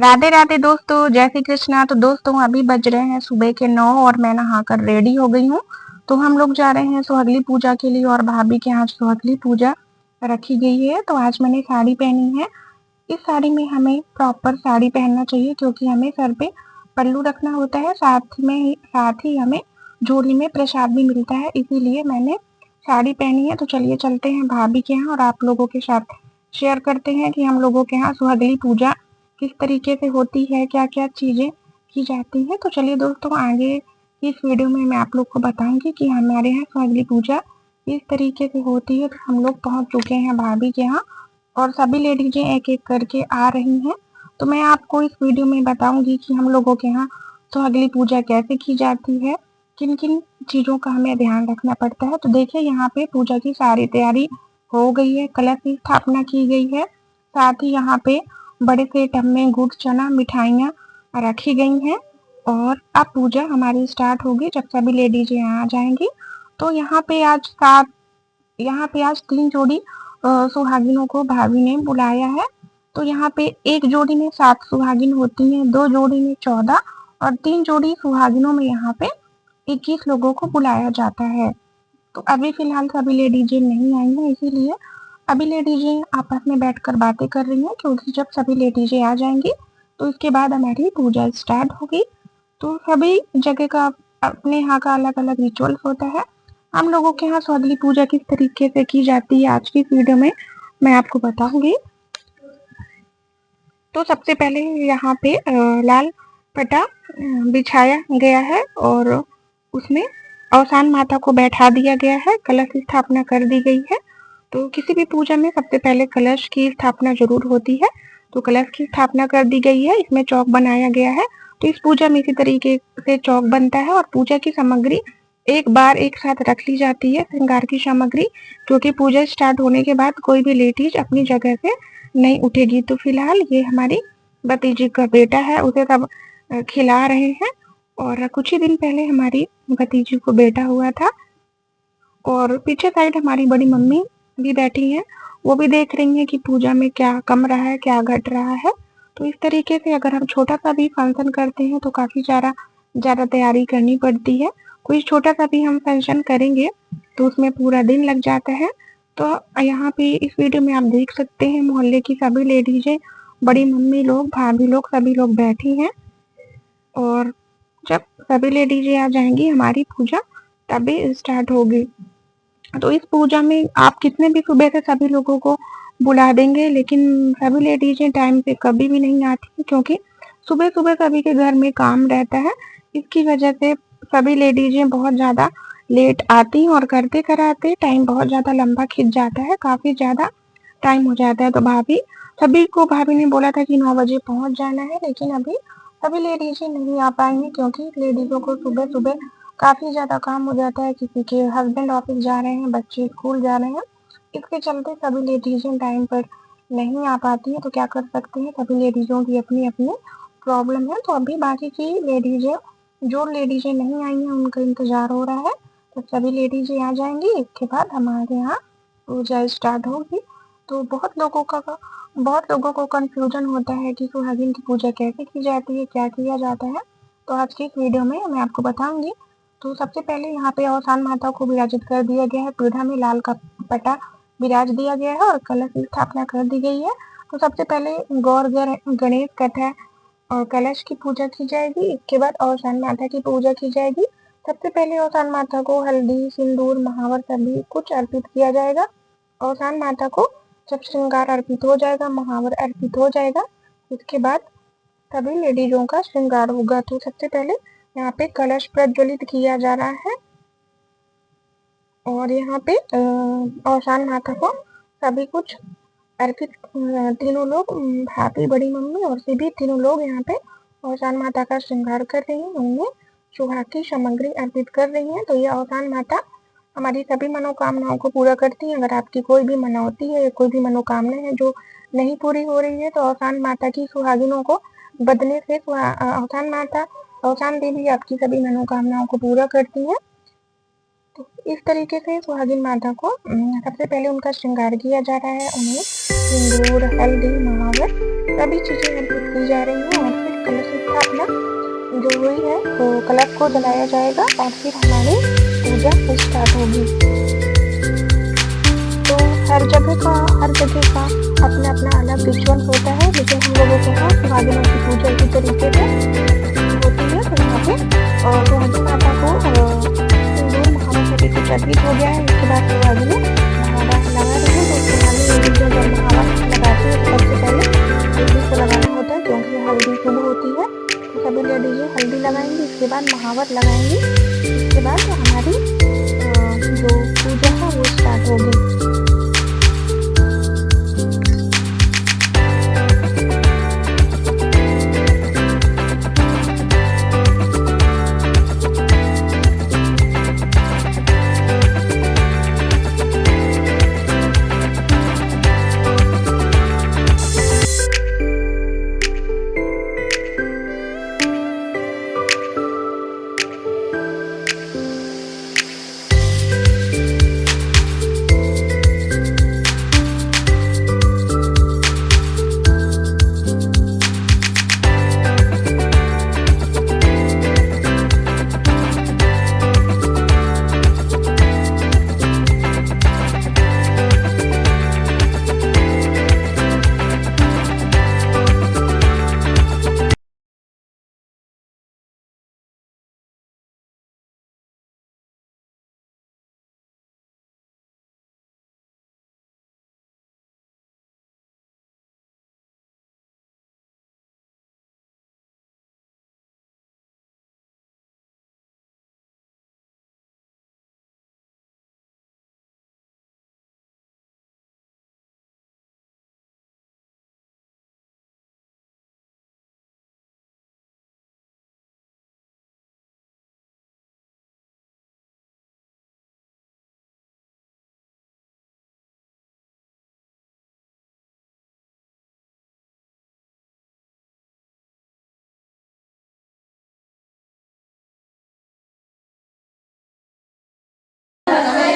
राधे राधे दोस्तों, जय श्री कृष्णा। तो दोस्तों अभी बज रहे हैं सुबह के 9 और मैं नहाकर रेडी हो गई हूँ। तो हम लोग जा रहे हैं सुहागली पूजा के लिए और भाभी के यहाँ सुहागली पूजा रखी गई है। तो आज मैंने साड़ी पहनी है। इस साड़ी में हमें प्रॉपर साड़ी पहनना चाहिए क्योंकि हमें सर पे पल्लू रखना होता है, साथ ही हमें झोली में प्रसाद भी मिलता है, इसीलिए मैंने साड़ी पहनी है। तो चलिए चलते हैं भाभी के यहाँ और आप लोगों के साथ शेयर करते हैं कि हम लोगों के यहाँ सुहागली पूजा किस तरीके से होती है, क्या क्या चीजें की जाती है। तो चलिए दोस्तों, आगे इस वीडियो में मैं आप लोग को बताऊंगी कि हमारे यहाँ सुहागली पूजा किस तरीके से होती है। तो हम लोग पहुंच चुके हैं भाभी के यहाँ और सभी लेडीजें एक एक करके आ रही हैं। तो मैं आपको इस वीडियो में बताऊंगी कि हम लोगों के यहाँ सुहागली पूजा कैसे की जाती है, किन किन चीजों का हमें ध्यान रखना पड़ता है। तो देखिए, यहाँ पे पूजा की सारी तैयारी हो गई है, कलश की स्थापना की गई है, साथ ही यहाँ पे बड़े से टब में गुड़ चना मिठाइयाँ रखी गई हैं और अब पूजा हमारी स्टार्ट होगी जब सभी लेडीज यहाँ आ जाएंगी। तो यहाँ पे आज 3 जोड़ी सुहागिनों को भाभी ने बुलाया है। तो यहाँ पे एक जोड़ी में 7 सुहागिन होती हैं, 2 जोड़ी में 14 और 3 जोड़ी सुहागिनों में यहाँ पे 21 लोगों को बुलाया जाता है। तो अभी फिलहाल सभी लेडीजें नहीं आई हैं, इसीलिए अभी लेडीजें आपस में बैठकर बातें कर रही हैं क्योंकि जब सभी लेडीजें आ जाएंगी तो इसके बाद हमारी पूजा स्टार्ट होगी। तो सभी जगह का अपने यहाँ का अलग अलग रिचुअल्स होता है। हम लोगों के यहाँ सुहागली पूजा किस तरीके से की जाती है आज की वीडियो में मैं आपको बताऊंगी। तो सबसे पहले यहाँ पे लाल पटा बिछाया गया है और उसमें अवसान माता को बैठा दिया गया है, कलश की स्थापना कर दी गई है। तो किसी भी पूजा में सबसे पहले कलश की स्थापना जरूर होती है। तो कलश की स्थापना कर दी गई है, इसमें चौक बनाया गया है। तो इस पूजा में इसी तरीके से चौक बनता है और पूजा की सामग्री एक बार एक साथ रख ली जाती है, श्रृंगार की सामग्री, क्योंकि पूजा स्टार्ट होने के बाद कोई भी लेडीज अपनी जगह से नहीं उठेगी। तो फिलहाल ये हमारी भतीजी का बेटा है, उसे सब खिला रहे हैं और कुछ ही दिन पहले हमारी भतीजी को बेटा हुआ था। और पीछे साइड हमारी बड़ी मम्मी भी बैठी हैं, वो भी देख रही हैं कि पूजा में क्या कम रहा है, क्या घट रहा है। तो इस तरीके से अगर हम छोटा सा भी फंक्शन करते हैं तो काफी ज्यादा तैयारी करनी पड़ती है। कोई छोटा सा भी हम फंक्शन करेंगे तो उसमें पूरा दिन लग जाता है। तो यहाँ पे इस वीडियो में आप देख सकते हैं मोहल्ले की सभी लेडीजें, बड़ी मम्मी लोग, भाभी लोग, सभी लोग बैठी हैं और जब सभी लेडीजें आ जाएंगी हमारी पूजा तभी स्टार्ट होगी। तो इस पूजा में आप कितने भी सुबह से सभी लोगों को बुला देंगे लेकिन सभी लेडीजें टाइम पे कभी भी नहीं आती क्योंकि सुबह सुबह सभी के घर में काम रहता है। इसकी वजह से सभी लेडीजें बहुत ज्यादा लेट आती और करते कराते टाइम बहुत ज्यादा लंबा खिंच जाता है, काफी ज्यादा टाइम हो जाता है। तो भाभी ने बोला था कि 9 बजे पहुंच जाना है, लेकिन अभी सभी लेडीजें नहीं आ पाएंगी क्योंकि लेडीजों को सुबह सुबह काफी ज्यादा काम हो जाता है, किसी के हस्बैंड ऑफिस जा रहे हैं, बच्चे स्कूल जा रहे हैं, इसके चलते सभी लेडीजें टाइम पर नहीं आ पाती है। तो क्या कर सकते हैं, सभी लेडीजों की अपनी अपनी प्रॉब्लम है। तो अभी बाकी की लेडीजें, जो लेडीजें नहीं आई हैं उनका इंतजार हो रहा है। तो सभी लेडीजें आ जाएंगी, इसके बाद हमारे यहाँ पूजा स्टार्ट होगी। तो बहुत लोगों को कंफ्यूजन होता है कि सुहागिन की पूजा कैसे की जाती है, क्या किया जाता है। तो आज की इस वीडियो में मैं आपको बताऊंगी। तो सबसे पहले यहाँ पे अवसान माता को विराजित कर दिया गया है, पीढ़ा में लाल का पटा विराज दिया गया है और कलश की स्थापना कर दी गई है। तो सबसे पहले गणेश कथा और कलश की पूजा की जाएगी, इसके बाद अवसान माता की पूजा की जाएगी। सबसे पहले अवसान माता को हल्दी, सिंदूर, महावर सभी कुछ अर्पित किया जाएगा। अवसान माता को जब श्रृंगार अर्पित हो जाएगा, महावर अर्पित हो जाएगा, इसके बाद सभी लेडीजों का श्रृंगार होगा। तो सबसे पहले यहाँ पे कलश प्रज्वलित किया जा रहा है और यहाँ पे अवसान माता को सभी कुछ अर्पित, तीनों लोग, भाभी, बड़ी मम्मी और सभी तीनों लोग यहाँ पे अवसान माता का श्रृंगार कर रही हैं, उनमें सुहाग की सामग्री अर्पित कर रही हैं। तो ये अवसान माता हमारी सभी मनोकामनाओं को पूरा करती है। अगर आपकी कोई भी मनौती है, कोई भी मनोकामना है जो नहीं पूरी हो रही है, तो अवसान माता की सुहागिनों को बदने से अवसान देवी आपकी सभी मनोकामनाओं को पूरा करती है। तो इस तरीके से सुहागिन माता को सबसे पहले उनका श्रृंगार किया जा रहा है, उन्हें सिंदूर, हल्दी, महावर सभी चीज़ें अर्पित की जा रही हैं और फिर कलश स्थापना जो हुई है वो कलश को जलाया जाएगा और फिर हमारी पूजा स्टार्ट होगी। तो हर जगह का अपना अपना अलग रिचुअल होता है, लेकिन हम लोगों के यहाँ सुहागिनों की पूजा इसी तरीके से होती है। तो यहाँ पे सुहागिन माता को सिंदूर महावास कुछ अर्पित हो गया है। इसके बाद सुहागिनें महावास लगा रही है। तो सुहागिन जब महावास लगाती है तो सबसे पहले हल्दी को लगाना होता है, क्योंकि हल्दी शुभ होती है। तो सभी लेडीजें हल्दी लगाएंगी, इसके बाद महावर लगाएंगी। इसके बाद हमारी जो पूजा है वो स्टार्ट होगी।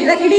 लकड़ी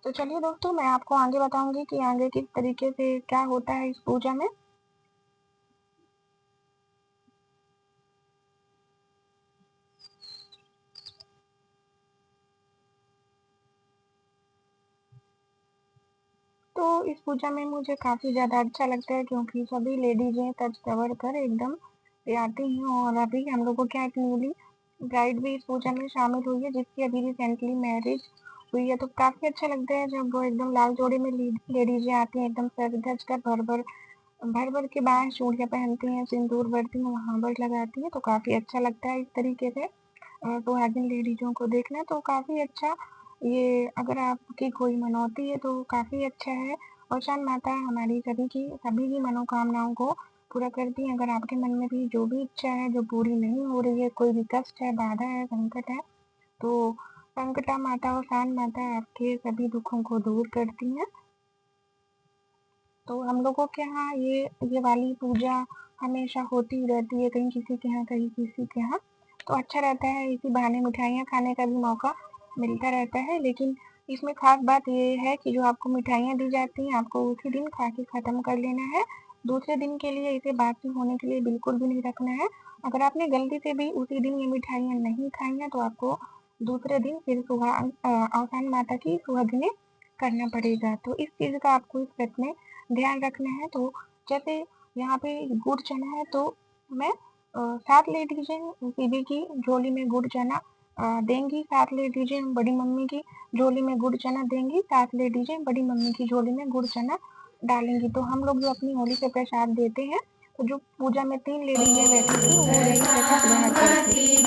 तो चलिए दोस्तों, मैं आपको आगे बताऊंगी कि आगे किस तरीके से क्या होता है इस पूजा में। तो इस पूजा में मुझे काफ़ी ज़्यादा अच्छा लगता है, क्योंकि सभी लेडीज़ें सज संवर कर एकदम आती हैं। और अभी हम लोग को क्या एक न्यूली ब्राइड भी इस पूजा में शामिल हुई है, जिसकी अभी रिसेंटली मैरिज हुई है। तो काफ़ी अच्छा लगता है जब वो एकदम लाल जोड़े में लेडीज़ें आती हैं, एकदम सज धज कर भर भर के बाएं चूड़ियाँ पहनती हैं, सिंदूर भरती हैं, महावर लगाती हैं। तो काफ़ी अच्छा लगता है इस तरीके से सुहागिन लेडीजों को देखना। तो काफ़ी अच्छा, ये अगर आपकी कोई मनौती है तो काफ़ी अच्छा है। और चाँद माता हमारी सभी की मनोकामनाओं को पूरा करती हैं। अगर आपके मन में भी जो भी इच्छा है जो पूरी नहीं हो रही है, कोई भी कष्ट है, बाधा है, संकट है, तो संकटा माता और शांत माता आपके सभी दुखों को दूर करती हैं। तो हम लोगों के यहाँ ये वाली पूजा हमेशा होती रहती है, कहीं किसी के यहाँ, कहीं किसी के यहाँ। तो अच्छा रहता है, इसी बहाने मिठाइयाँ खाने का भी मौका मिलता रहता है। लेकिन इसमें खास बात ये है कि जो आपको मिठाइयाँ दी जाती हैं, आपको उसी दिन खा के ख़त्म कर लेना है। दूसरे दिन के लिए इसे बासी होने के लिए बिल्कुल भी नहीं रखना है। अगर आपने गलती से भी उसी दिन ये मिठाइयाँ नहीं खाई हैं, तो आपको दूसरे दिन फिर अवसान माता की सुहागिनें करना पड़ेगा। तो इस चीज़ का आपको इस व्रत में ध्यान रखना है। तो जैसे यहाँ पे गुड़ चना है, तो मैं 7 लेडीजें दीदी की झोली में गुड़ चना देंगी, 7 लेडीजें बड़ी मम्मी की झोली में गुड़ चना देंगी, 7 लेडीजें बड़ी मम्मी की झोली में गुड़ चना डालेंगी। तो हम लोग जो अपनी होली से प्रसाद देते हैं, तो जो पूजा में 3 लेडीजें बैठी थी वो यही प्रसाद बांटती थी।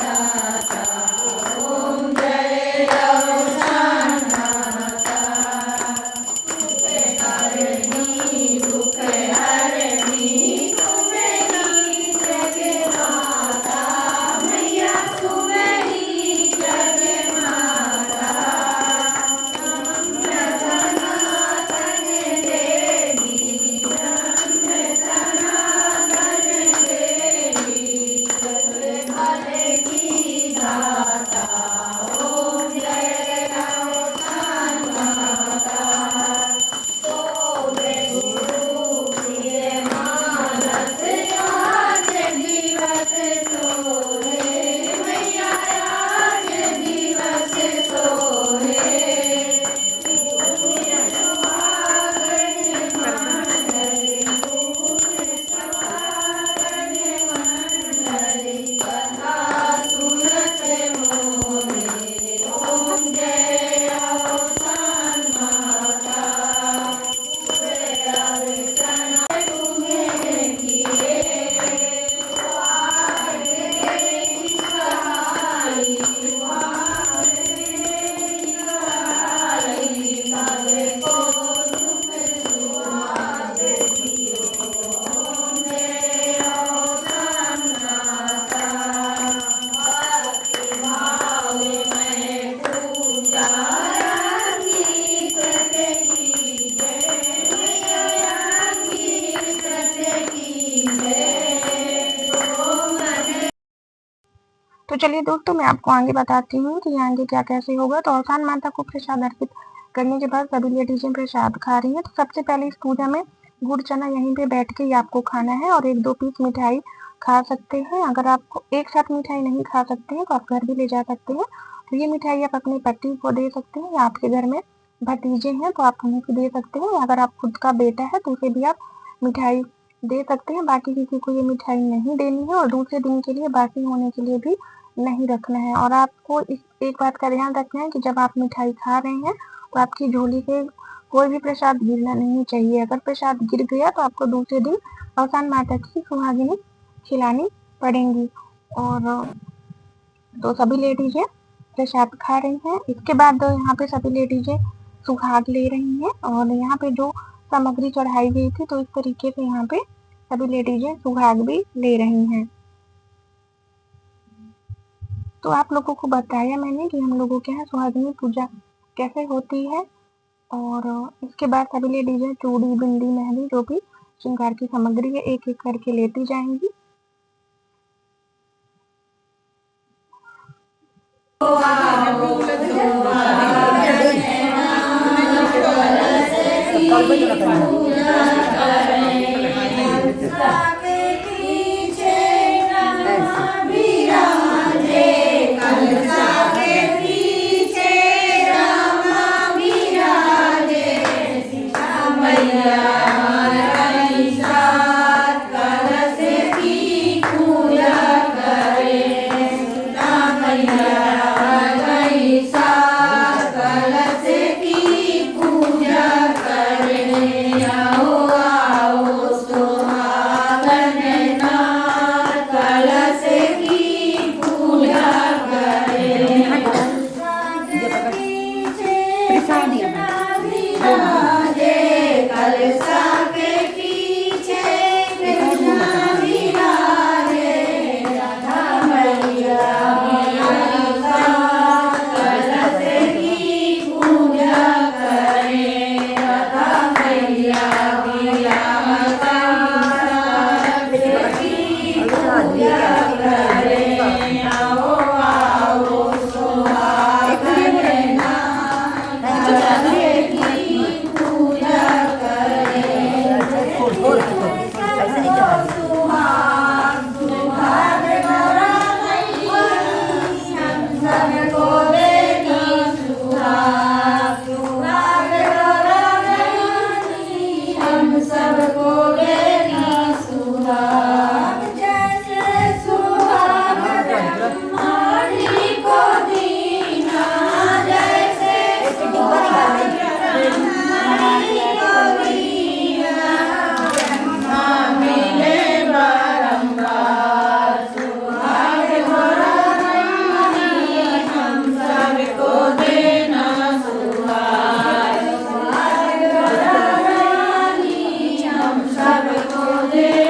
तो चलिए दोस्तों, मैं आपको आगे बताती हूँ कि आगे क्या कैसे होगा। तो अवसान माता को प्रसाद अर्पित करने के बाद सभी लेडीजें प्रसाद खा रही हैं। तो सबसे पहले इस पूजा में गुड़ चना यहीं पे बैठ के ही आपको खाना है, और 1-2 पीस मिठाई खा सकते हैं। अगर आपको एक साथ मिठाई नहीं खा सकते हैं तो आप घर भी ले जा सकते हैं। तो ये मिठाई आप अपने पति को दे सकते हैं, या आपके घर में भतीजे हैं तो आप उन्हें भी दे सकते हैं, या अगर आप खुद का बेटा है तो उसे भी आप मिठाई दे सकते हैं। बाकी किसी को ये मिठाई नहीं देनी है, और दूसरे दिन के लिए बासी होने के लिए भी नहीं रखना है। और आपको इस एक बात का ध्यान रखना है कि जब आप मिठाई खा रहे हैं तो आपकी झोली से कोई भी प्रसाद गिरना नहीं चाहिए। अगर प्रसाद गिर गया तो आपको दूसरे दिन अवसान माता की सुहागिनी खिलानी पड़ेंगी। और तो सभी लेडीजें प्रसाद खा रही हैं। इसके बाद यहाँ पे सभी लेडीजें सुहाग ले रही हैं, और यहाँ पे जो सामग्री चढ़ाई गई थी, तो इस तरीके से यहाँ पे सभी लेडीजें सुहाग भी ले रही हैं। तो आप लोगों को बताया मैंने कि हम लोगों के यहाँ सुहागिनी पूजा कैसे होती है। और इसके बाद सभी लेडीजें चूड़ी, बिंदी, मेहंदी, जो भी श्रृंगार की सामग्री है, एक एक करके लेती जाएंगी। सबको दे